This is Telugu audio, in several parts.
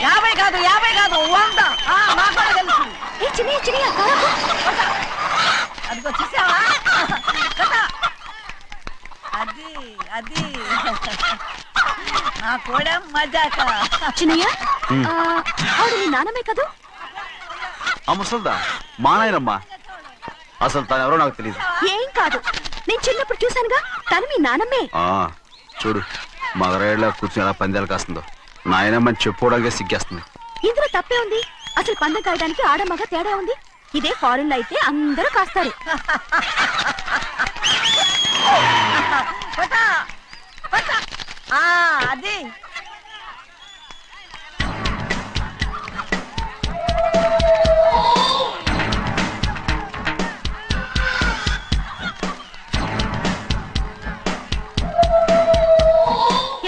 50 కాదు 100. నాకు కూడా తెలుసు. అదిగో చూసావా? అది అది నా కూడా మజాక. చిన్నయ్య ఆవిడ నీ నాన్నమే కదూ? ముసల్దా మా నాయనమ్మా. అసలు తను ఎవరో నాకు తెలియదు. ఏం కాదు, నేను చిన్నప్పుడు చూశానుగా, తను మీ నాన్నమ్మే. చూడు మగరాయిలా కూర్చుని ఎలా పందాలు కాస్తుందో. నాయనమ్మని చెప్పుకోవడానికి సిగ్గేస్తుంది. ఇందులో తప్పే ఉంది? అసలు పందెం కాయడానికి ఆడమగ తేడా ఉంది. ఇదే ఫారెన్ లో అయితే అందరూ కాస్తారు. అది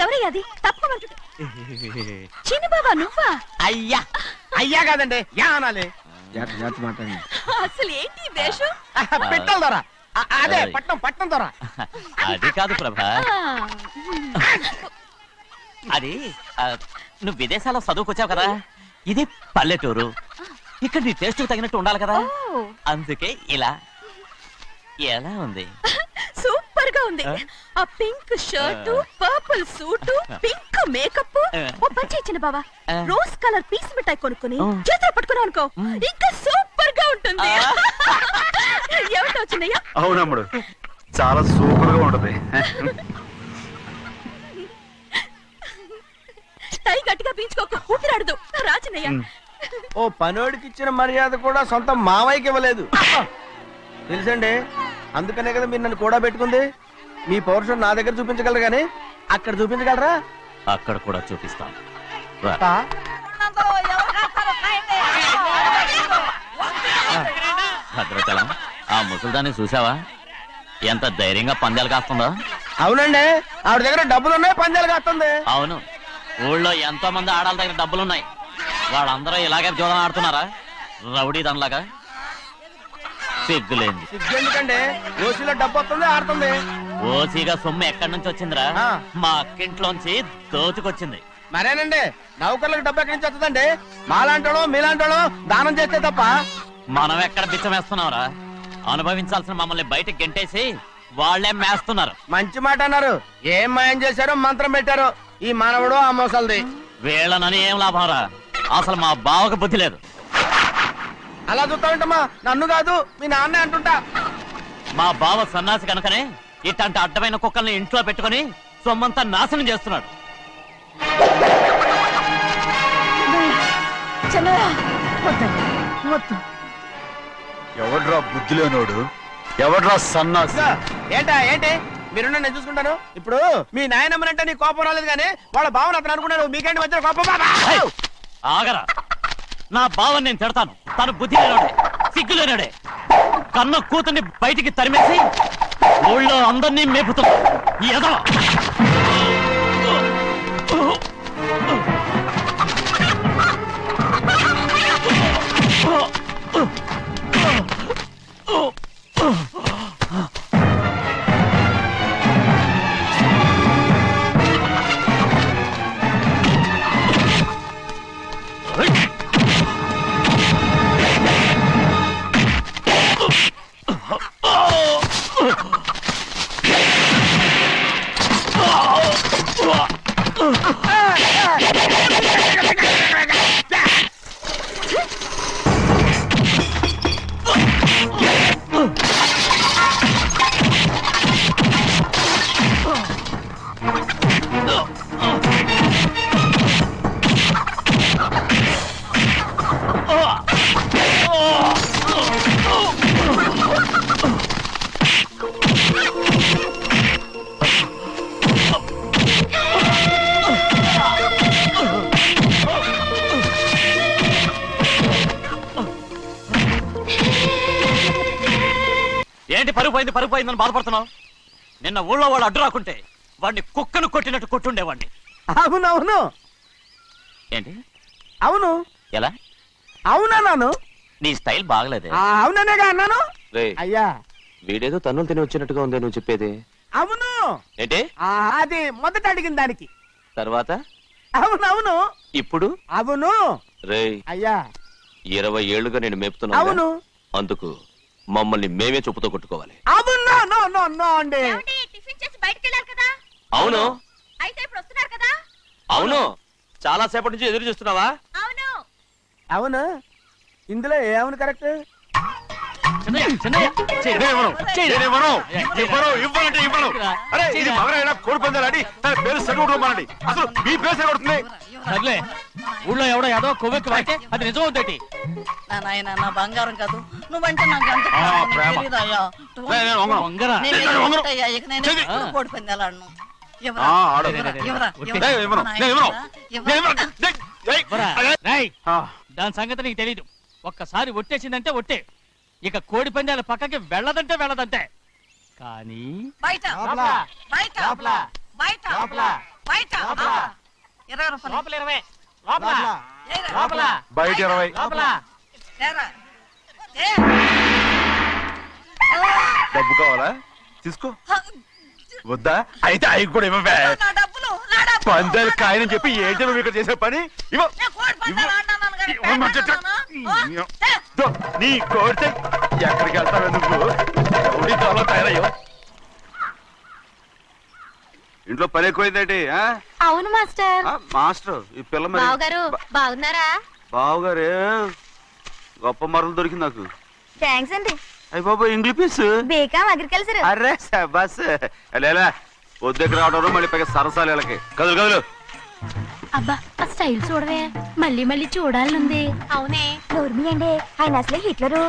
ఎవరయ్యా అది? తప్పమంటు చిన్ని బాబా నువ్వా? అయ్యా అయ్యా కాదండి యా అనాలి. అసలు ఏంటి వేషం? పెట్టాలి దొర. అదే పట్నం దొర. అది కాదు ప్రభా, అది నువ్వు విదేశాల్లో చదువుకొచ్చావు కదా, ఇది పల్లెటూరు. ఇక్కడ నీ టేస్ట్ తగినట్టు ఉండాలి కదా, అందుకే ఇలా. ఎలా ఉంది? సూపర్ గా ఉంది. ఆ pink shirt, purple suit, pink makeup. ఓ పని ఇచ్చిన బావా, రోజ్ కలర్ పీస్ మిఠాయి కొనుక్కొని చేతిలో పట్టుకున్నావు అనుకో, ఇంకా సూపర్ గా ఉంటుంది. ఏమిటో చిన్నయ్య? అవునమ్ముడు, చాలా సూపర్ గా ఉంటది. టై గట్టిగా పీంచుకోకు, ఊపిరాడదు. రా చిన్నయ్య. ఓ పనోడికి ఇచ్చిన మర్యాద కూడా సొంత మావయ్యకి ఇవ్వలేదు తెలుసండి. అందుకనే కదా మీరు నన్ను కూడా పెట్టుకుంది. మీ పౌరుషం నా దగ్గర చూపించగలరు కానీ అక్కడ చూపించగలరా? అక్కడ కూడా చూపిస్తాం. భద్రాచలం, ఆ ముసల్దాన్ని చూసావా? ఎంత ధైర్యంగా పందాలు కాస్తుందో. అవునండి, ఆవిడ దగ్గర డబ్బులున్నాయి, పందాలు కాస్తుంది. అవును, ఊళ్ళో ఎంతో మంది ఆడాళ్ళ దగ్గర డబ్బులున్నాయి. వాళ్ళందరూ ఇలాగే జోదం ఆడుతున్నారా రౌడీ దానిలాగా? సిగ్గులేంది. సిగ్గెందుకండి? ఓసీలో డబ్బు వస్తుంది, ఆడుతుంది. ఓసీగా సొమ్ము ఎక్కడి నుంచి వచ్చిందిరా? మా అక్కింట్లోంచి దోచుకొచ్చింది. మరేనండి, నౌకర్లకు డబ్బు ఎక్కడి నుంచి వస్తుందండి? మాలాంటోళ్ళు మీలాంటోళ్ళు దానం చేస్తే తప్ప. మనం ఎక్కడ బిచ్చం వేస్తున్నావురా? అనుభవించాల్సిన మమ్మల్ని బయటకు గెంటేసి వాళ్లే మేస్తున్నారు. మంచి మాట అన్నారు. ఏం మాయం చేశారో మంత్రం పెట్టారో ఈ మానవుడు ఆ మోసల్ది. వీళ్ళనని ఏం లాభంరా? అసలు మా బావకు బుద్ధి లేదు. అలా చూస్తా ఉంటామా? నన్ను కాదు మీ నాన్నే అంటుంటా. మా బావ సన్నాసి కనుకనే ఇట్లాంటి అడ్డమైన కుక్కల్ని ఇంట్లో పెట్టుకుని సొమ్మంతా నాశనం చేస్తున్నాడు. ఎవడ్రా బుద్ధి లేనోడు? ఎవడ్రా సన్నాసి? ఏంటి మీరు నేను చూసుకుంటాను. ఇప్పుడు మీ నాయనమ్మనంటే నీ కోపం రాలేదు కానీ వాళ్ళ భావన అతను అనుకున్నాడు. మీకేంటి మధ్య కోపం? ఆగరా, నా బావని నేను తిడతాను. తను బుద్ధి లేనాడే, సిగ్గు లేనాడే. కన్న కూతుర్ని బయటికి తరిమేసి ఊళ్ళో అందరినీ మేపుతున్నా ఈ ఎదవ. ఏంటి పరుగు పోయిందని బాధపడుతున్నావు? నిన్న ఊళ్ళో వాడు అడ్డు రాకుంటే వాడిని కుక్కను కొట్టినట్టు కొట్టుండేవాడిని. అవునవును. ఏంటి? అవును. ఎలా? అవునన్నాను. నీ స్టైల్ బాగలేదే. అవుననేగా అన్నాను. అయ్యా వీడేదో తన్నులు తిని వచ్చినట్టుగా ఉంది నువ్వు చెప్పేది. అవును. ఏంటి అది మొదట అడిగిన దానికి తర్వాత అవునవును ఇప్పుడు అవును రేయ్ అయ్యా 20 ఏళ్లుగా నేను మేపుతున్నా అవును అందుకు మమ్మల్ని మేమే చెప్పుతో కొట్టుకోవాలి. అవును నో నో నో అండి టిఫిన్ చేసి బయటికి వెళ్ళారు కదా అవును అయితే ఇప్పుడు వస్తున్నారు కదా అవును చాలా సేపటి నుంచి ఎదురు చూస్తున్నావా? అవును అవును ఇందులో ఏమవును కరెక్ట్ సర్లే ఊళ్ళో ఎవడో ఏదో కొవ్వెక్కి వాడితే అది నిజం అవుతాయి. నా నాయన నా బంగారం కాదు నువ్వంటే నాకు ఎంత ప్రేమ. తెలీదయ్యా. వంగరా నేను ఎక్కడ ఉంటాయ్యా? ఇక నేను ఎప్పుడు కోడి పందాలాడను. ఎవరా? ఆడు. ఎవరా? ఎవరా? నేను ఇవ్వను. నేను ఇవ్వను. రేయ్, దాని సంగతి నీకు తెలీదు. ఒక్కసారి ఒట్టేసిందంటే ఒట్టే. ఇక కోడి పందాల పక్కకి వెళ్ళదంటే వెళ్ళదంటే. కానీ బయట బయట బయట బయట 20 రూపాయలు ఏరా. బయట 20 ఏరా. డబ్బు కావాలా తీసుకో వద్దా అయితే అవి కూడా ఇవ్వవే నా డబ్బులు నా డబ్బులు. పందాలు కాయని చెప్పి ఏంటి నువ్వు ఇక్కడ చేసే పని ఇవ్వ నేను కోడి పందాలు ఆడినాను కానీ ఇవ్వమంటే పెట్టాను. దో, నీ కోరితే ఎక్కడికి వెళ్తావే నువ్వు రౌడీ త్వరలో తయారయ్యో ఇంట్లో పని ఎక్కువైందేంటి అవును మాస్టర్ మాస్టర్ ఈ పిల్ల మరి బావగారు బాగున్నారా బావుగారే గొప్ప మరలు దొరికింది నాకు థ్యాంక్స్ అండి అయ్యి బాబు ఇంగ్లీష్ పీస్ బేకాం అగ్రికల్చర్ అరే బస్ లేలా పొద్దుకు రావడం మళ్ళీ పైగా సరసాలు వీళ్ళకి కదులు కదులు అబ్బా ఆ స్టైల్ చూడవే మళ్ళీ మళ్ళీ చూడాలనుంది అవునే నోర్మి అండి ఆయన అసలు హిట్లరు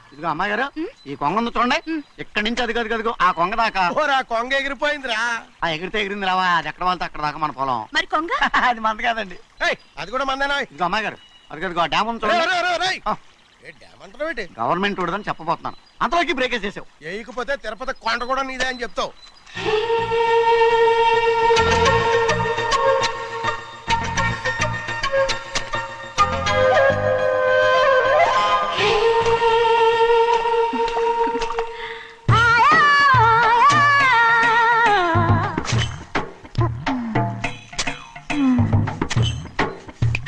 ఇదిగో అమ్మాయి గారు ఈ కొంగ ఉంది చూడండి ఇక్కడి నుంచి అది గదిగో ఆ కొంగ దాకా ఓరా కొంగ ఎగిరిపోయిందిరా ఆ ఎగిరితే ఎగిరింది రావా అది ఎక్కడ వాళ్ళతో అక్కడ దాకా మన పొలం మరి కొంగ అది మంద కాదండి ఏయ్, అది కూడా మందేనా ఇదిగో అమ్మాయి గారు అది గదిగో ఆ డ్యామ్ ఉంది చూడండి ఆ, డ్యామ్ అంటున్నావేంటి గవర్నమెంట్ ఉండదని చెప్పబోతున్నాను అంతలోకి బ్రేక్ చేసావు వేయకపోతే తిరుపతి కొండ కూడా నీదే అని చెప్తావు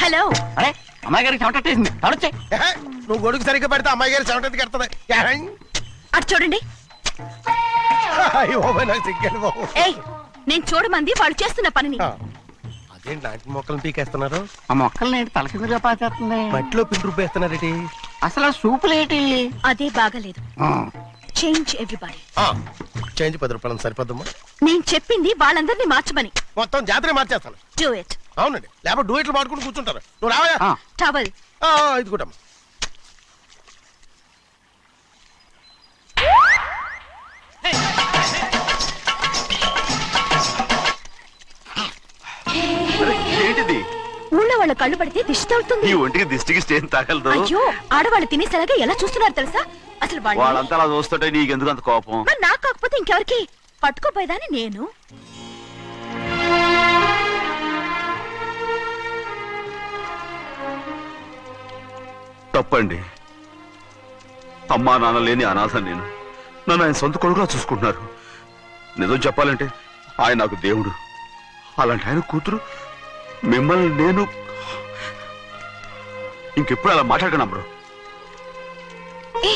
హలో అరే అమ్మాయి గారికి చెమటేసింది తడొచ్చే ఏహే, నువ్వు గొడుగు సరిగ్గా పెడితే అమ్మాయి గారి చెమటెత్తి కడుతుంది అటు చూడండి నాకు సిగ్గాను బాబు ఏయ్ నేను చూడమంది వాళ్ళు చేస్తున్న పనిని అదేంటి నాటి మొక్కలను పీకేస్తున్నారు ఆ మొక్కల్ని ఏంటి తల కిందగా పాచేస్తుంది మట్టిలో పిండి రుబ్బేస్తున్నారేటి అసలు ఆ సూపులేటి అదే బాగలేదు చేంజ్ ఎవ్రీబడి చేంజ్ 10 రూపాయలు సరిపోద్దమ్మా నేను చెప్పింది వాళ్ళందరినీ మార్చమని మొత్తం జాతర మార్చేస్తాను డూ ఇట్ అవునండి లేకపోతే డూయిట్లు పాడుకుంటూ కూర్చుంటారు నువ్వు రావా టవల్ ఇది కూడా ఏంటిది ఊళ్ళో వాళ్ళ కళ్ళు పడితే దిష్టి తగులుతుంది ఈ ఒంటికి దిష్టికి స్టేన్ తగలదు అయ్యో ఆడవాళ్ళు తినేసరిగా ఎలా చూస్తున్నారు తెలుసా అసలు వాళ్ళు వాళ్ళంతా అలా చూస్తుంటే నీకెందుకు అంత కోపం మరి నాకు కాకపోతే ఇంకెవరికి పట్టుకోపోయేదాన్ని నేను తప్పండి అమ్మా నాన్న లేని అనాథ నేను నన్ను ఆయన సొంత కొడుకులా చూసుకుంటున్నారు నిజం చెప్పాలంటే ఆయన నాకు దేవుడు అలాంటి ఆయన కూతురు మిమ్మల్ని నేను ఇంకెప్పుడు అలా మాట్లాడకను అమ్మరు ఏ,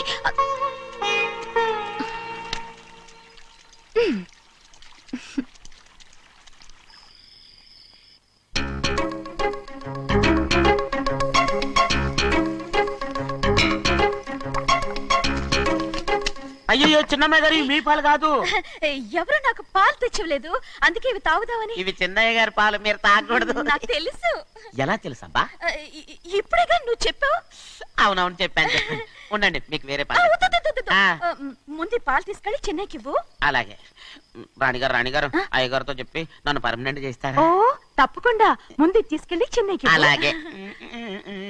అయ్యో చిన్నమ్మాయి గారు మీ పాలు కాదు ఎవరు నాకు పాలు తెచ్చివ్వలేదు అందుకే ఇవి తాగుదామని ఇవి చిన్నయ్య గారి పాలు మీరు తాగకూడదు నాకు తెలుసు ఎలా తెలుసబ్బా ఇప్పుడేగా నువ్వు చెప్పావు అవునవును చెప్పాను ఉండండి మీకు వేరే ఆ, పని వద్దు, వద్దు, వద్దు, వద్దు. ఆ. ముందు ఈ పాలు తీసుకెళ్ళి చెన్నైకి ఇవ్వు అలాగే రాణిగారు అయ్యగారితో చెప్పి నన్ను పర్మనెంట్ చేస్తారా ఓ తప్పకుండా ముందు ఇది తీసుకెళ్ళి చెన్నైకి ఇవ్వు. అలాగే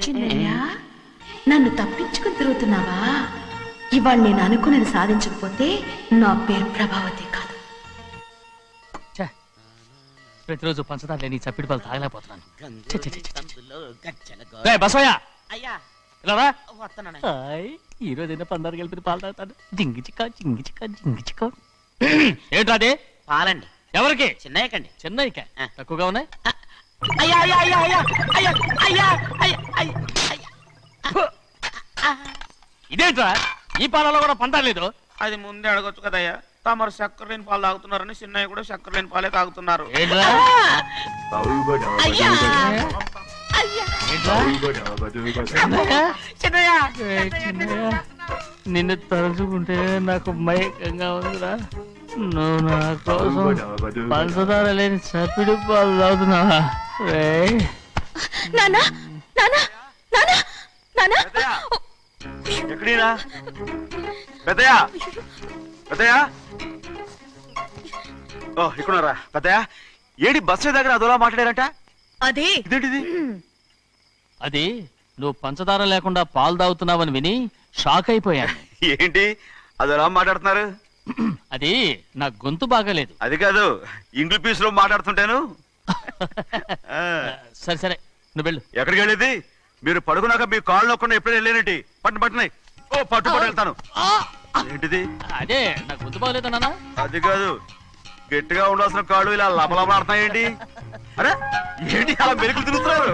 చిన్నయ్య నన్ను తప్పించుకుని తిరుగుతున్నావా ఇవాళ నేను అనుకున్నది సాధించకపోతే నా పేరు ప్రభావతి కాదు. ఛే, ప్రతిరోజు పంచదార లేని ఈ చప్పిడి పాలు తాగలేకపోతున్నాను. ఛే, ఛే, ఛే, ఛే, ఛే. రేయ్, బసవయ్య అయ్యా ఇలా రా. వస్తున్నాను. హాయ్, ఈ రోజు అయినా పందారు కలిపి పాలు తాగుతాను. జింగి చిక్క జింగి చిక్క జింగి చిక్క. ఏంట్రా అది? పాలండి. ఎవరికి? చిన్నయ్యకండి. చెన్నైక తక్కువగా ఉన్నాయి. అయ్యా అయ్యా అయ్యా అయ్యా అయ్యా అయ్యా అయ్యా అయ్యా అయ్యా. ఇదేంట్రా, ఈ పాలలో కూడా పందారు లేదు? అది ముందే అడగొచ్చు కదయ్యా. తమరు చక్కెర లేని పాలు తాగుతున్నారని చిన్నయ్య కూడా చక్కెర లేని పాలే తాగుతున్నారు. ఏంట్రా? అయ్యా ఏంట్రా? చిన్నయ్య? ఏయ్, చిన్నయ్య, నిన్ను తలుచుకుంటే నాకు మైకంగా ఉందిరా. నువ్వు నా కోసం పంచదార లేని చప్పిడి పాలు తాగుతున్నావా? రేయ్. నానా నానా నానా నానా ఎక్కడీరా పెద్దయా? పెద్దయా? ఓ ఇక్కడున్నారా పెద్దయా? ఏడి బస్సు దగ్గర అదోలా మాట్లాడారంట. అదే ఇదేంటిది? అది నువ్వు పంచదార లేకుండా పాలు తాగుతున్నావని విని షాక్ అయిపోయాను. ఏంటి అదోలా మాట్లాడుతున్నారు? అది నా గొంతు బాగాలేదు. అది కాదు, ఇంగ్లీష్ పీస్ లో మాట్లాడుతుంటాను. ఆ, సరే సరే, నువ్వు వెళ్ళు. ఎక్కడికి వెళ్ళేది? మీరు పడుకున్నాక మీ కాళ్ళు నొక్కకుండా ఎప్పుడైనా వెళ్ళేనంటి? పట్టునాయి. ఓ పట్టు వెళ్తాను. ఏంటిది? అదే నా గొంతు బాగలేదు నాన్న. అది కాదు, గట్టిగా ఉండాల్సిన కాళ్ళు ఇలా లబలబలాడుతున్నాయేంటి? అరే ఏంటి అలా మెరుకులు తిరుగుతున్నారు?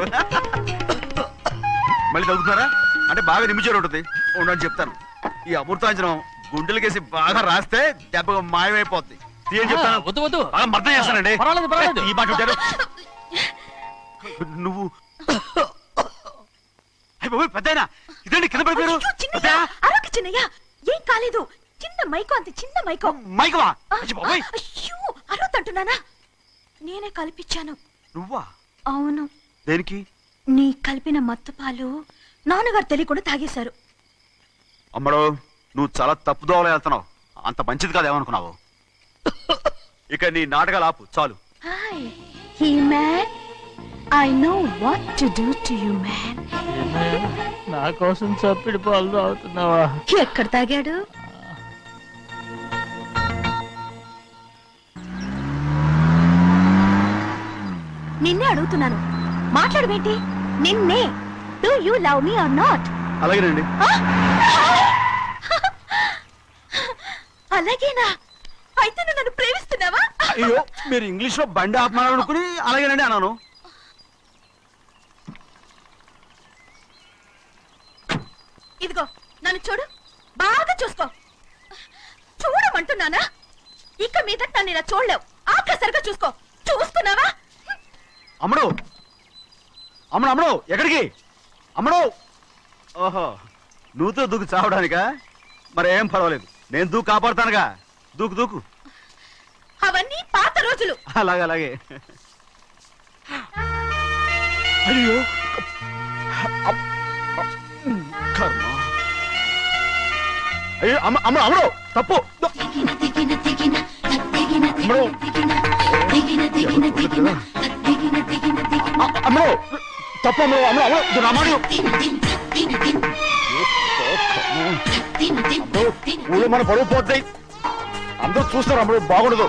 మళ్ళీ తగ్గుతున్నారా? అంటే బాగా నిమిషాలు ఉంటుంది. ఉండని చెప్తాను. ఈ అమృతాంజనం గుండెలకేసి బాగా రాస్తే దెబ్బగా మాయమైపోద్ది. తీయని చెప్తాను. వద్దు వద్దు, బాగా మర్దం చేస్తానండి. పర్వాలేదు పర్వాలేదు. ఈ మాట ఉంటారు నువ్వు. పెద్దయినా ఇదండి కింద పడిపోయారు. అరొక చిన్నయ్య, ఏం కాలేదు. చిన్న మైకో, అంత చిన్న మైకో. మైకవా? అయ్యో, అరవతంటున్నానా? నేనే కల్పించాను. నువ్వా? అవును. దేనికి? నీ కలిపిన మత్తు పాలు నాన్నగారు తెలియకుండా తాగేశారు. అమ్మడో, నువ్వు చాలా తప్పుదోవలో వెళ్తున్నావు. అంత మంచిది కాదు ఏమనుకున్నావు. ఇక నీ నాటకాలు ఆపు చాలు. Hi he man, I know what to do to you man. నా కోసం చప్పిడి పాలు తాగుతున్నావా? ఎక్కడ తాగాడు? నిన్నే అడుగుతున్నాను, మాట్లాడమేంటి? నిన్నే. Do you love me or not? అలాగేనండి. అలాగేనా? అయితే నువ్వు నన్ను ప్రేమిస్తున్నావా? అయ్యో, మీరు ఇంగ్లీష్ లో బండి ఆపమాలనుకుని అలాగేనండి అన్నాను. ఇదిగో నన్ను చూడు, బాగా చూసుకో. చూడమంటున్నానా? ఇక మీద నన్ను ఇలా చూడలేవు. ఆఖసరిగా చూసుకో. చూస్తున్నావా? అమ్మడు అమ్మడు అమ్మడు ఎక్కడికి? అమ్మడు. ఓహో, నువ్వుతో దూకు చావడానికా? మరేం పర్వాలేదు, నేను దూకు కాపాడుతానుగా. దూకు దూకు. అవన్నీ పాత రోజులు. అలాగే అలాగే. అయ్యో కర్మ. అయ్యో అమ్మ అమ్మ అమ్మడు తప్పు. అమ్మడు అమ్మడు తప్పు. అమ్మడు అమ్మడు అమ్మడు రమ్మడు. ఊళ్ళో మన పరువు పోతాయి, అందరూ చూస్తారు. అమ్మడు బాగుండదు.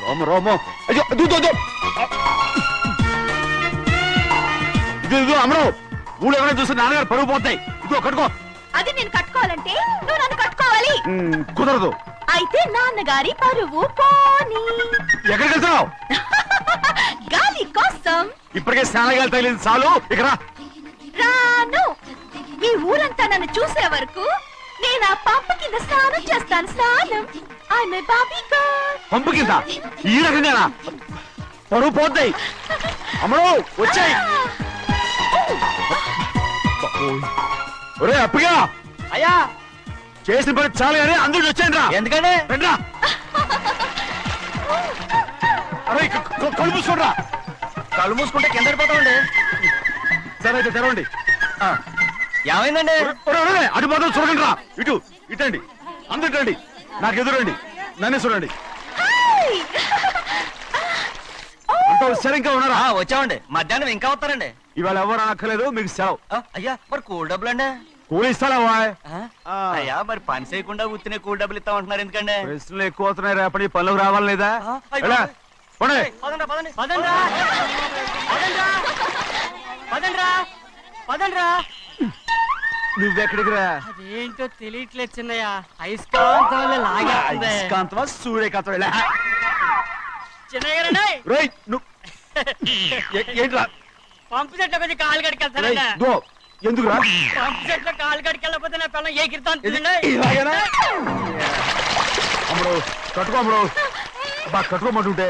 రామ రామ. అయ్యో ఇది అమ్మడు, ఊళ్ళో ఎవరైనా చూస్తే నాన్నగారు పరువు పోతాయి. ఇదిగో కట్టుకో. అది నేను కట్టుకోవాలంటే నువ్వు నన్ను కట్టుకోవాలి. కుదరదు. అయితే నాన్నగారి పరువు పోనీ. ఎక్కడికి వెళ్తున్నావు? గాలి కోసం. ఇప్పటికే స్నానగాలు తగిలింది చాలు. ఇక్కడ రాను. ఈ ఊరంతా నన్ను చూసే వరకు నేను ఆ పంప కింద స్నానం చేస్తాను. స్నానం. ఐఎమ్ ఏ బాబీ గర్ల్. పంపు కింద ఈ రకంగా పరువు పోతాయి. అమ్మడు వచ్చాయి. ఒరే అప్పగా, అయ్యా చేసిన పని చాలు కానీ అందరూ వచ్చాను రా. ఎందుకంటే రండ్రా. అరే కళ్ళు మూసుకోండి రా. కళ్ళు మూసుకుంటే కింద పడిపోతామండి. సరే అయితే తెరవండి. ఏమైందండి? అటు మాత్రం చూడండి రా. ఇటు ఇటండి, అందరు ఇటండి. నాకు ఎదురండి, నన్నే చూడండి. అంత సరిగ్గా ఉన్నారా? వచ్చామండి. మధ్యాహ్నం ఇంకా వస్తారండి. ఇవాళ ఎవరు అనక్కర్లేదు, మీకు సెలవు. అయ్యా మరి కూల్ డబ్బులు అండి? కూలి ఇస్తాడా వాయ్ అయ్యా మరి పని చేయకుండా ఉత్తినే కూల్ డబ్బులు ఇస్తామంటున్నారు ఎందుకంటే ప్రశ్నలు ఎక్కువ అవుతున్నాయి రేపటి పనులకు రావాలి లేదా ఎలా? పోనీ. నువ్వెక్కడికి రా అదేంటో తెలియట్లేదు చిన్నయ్య అయస్కాంతం వల్ల లాగేస్తుంది. అయస్కాంతమా సూర్యకాంతం ఎలా? చిన్నయ్య గారండి, రేయ్, నువ్వు ఏంట్రా పంపు చెట్లో కొంచెం కాలు రేయ్, కడికెళ్తానండి. దో, ఎందుకురా పంపు చెట్లో కాలు కడికెళ్ళకపోతే నా పిల్లలు ఏ కిర్తాను ఇలాగేనా? అమ్ముడు కట్టుకో అమ్ముడు బాగా కట్టుకోమంటుంటే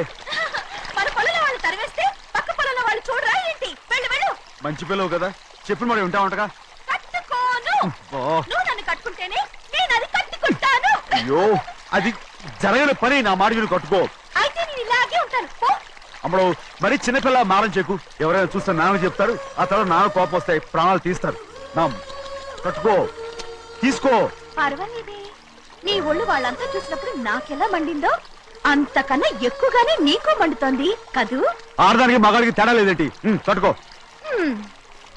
మన పొలంలో వాళ్ళు తరివేస్తే పక్క పొలంలో వాళ్ళు చూడరా ఏంటి? వెళ్ళు వెళ్ళు. మంచి పిల్లవు కదా చెప్పిన మరి ఉంటా ఉంటగా కట్టుకోను. ఓ, నువ్వు నన్ను కట్టుకుంటేనే నేను అది కట్టుకుంటాను. అయ్యో అది జరగని పని నా మాట విని కట్టుకో అయితే నేను ఇలాగే ఉంటాను. పో. అమ్మడు మరి చిన్నపిల్ల మారం చెక్కు ఎవరైనా చూస్తే నాన్న చెప్తారు ఆ తర్వాత నాన్న కోపం వస్తాయి ప్రాణాలు తీస్తారు నా కట్టుకో తీసుకో పర్వాలేదే, నీ ఒళ్ళు వాళ్ళంతా చూసినప్పుడు నాకెలా మండిందో అంతకన్నా ఎక్కువగానే నీకు మండుతోంది కదూ? ఆడదానికి మగాడికి తేడా లేదేంటి కట్టుకో హ్మ్,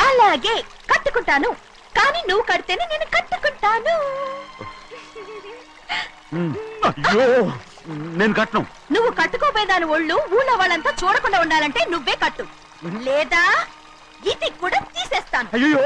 అలాగే కట్టుకుంటాను. కానీ నువ్వు కడితేనే నేను కట్టుకుంటాను. అయ్యో నేను కట్టను నువ్వు కట్టుకోపోయేదాని ఒళ్ళు ఊళ్ళో వాళ్ళంతా చూడకుండా ఉండాలంటే నువ్వే కట్టు, లేదా ఇది కూడా తీసేస్తాను. అయ్యో